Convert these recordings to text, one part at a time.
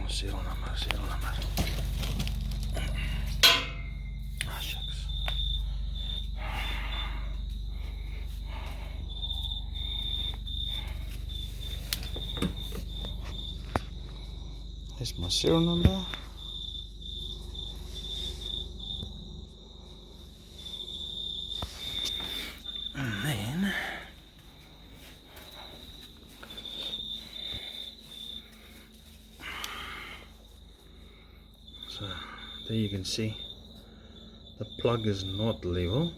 Serial number. Ah, shucks. Here's my serial number. And then so there you can see the plug is not level.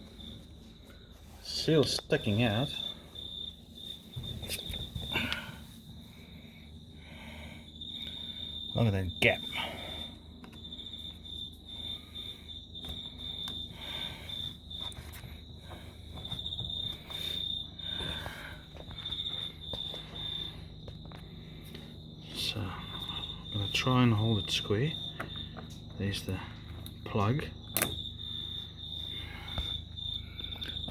Seal sticking out. Look at that gap. So I'm going to try and hold it square. There's the plug.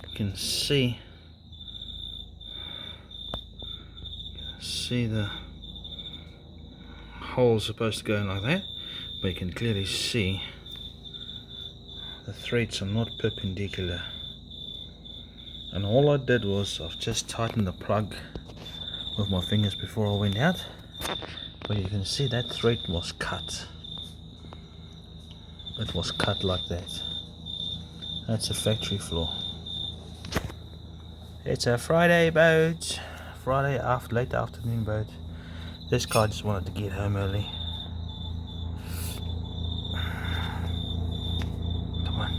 You can see the hole supposed to go in like that, but you can clearly see the threads are not perpendicular. And all I did was I've just tightened the plug with my fingers before I went out, but you can see that thread was cut. It was cut like that. That's a factory flaw. It's a Friday boat. Late afternoon boat. This guy just wanted to get home early. Come on.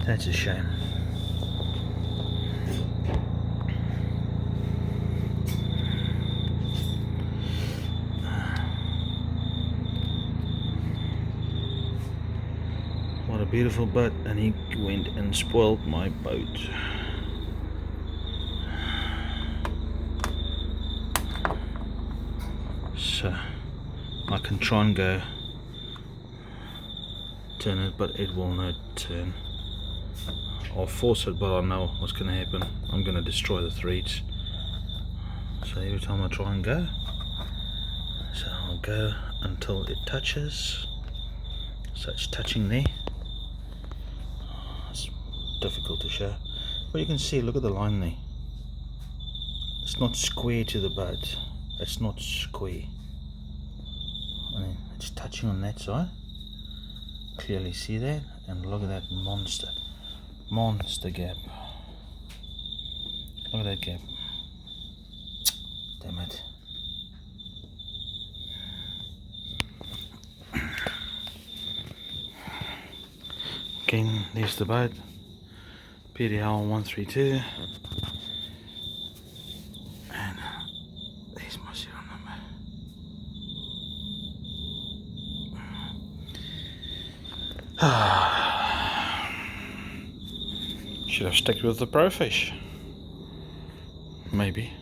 That's a shame. What a beautiful boat, and he went and spoiled my boat. So I can try and go turn it, but it will not turn. I'll force it, but I know what's going to happen. I'm going to destroy the threads. So every time I try and go, so I'll go until it touches. So it's touching there. It's difficult to show, but you can see, look at the line there. It's not square to the boat. It's not square. And it's touching on that side. Clearly see that, and look at that monster gap. Look at that gap. Damn it. Again, there's the boat. PDL 132. And there's my serial number. Should have stuck with the Profish. Maybe.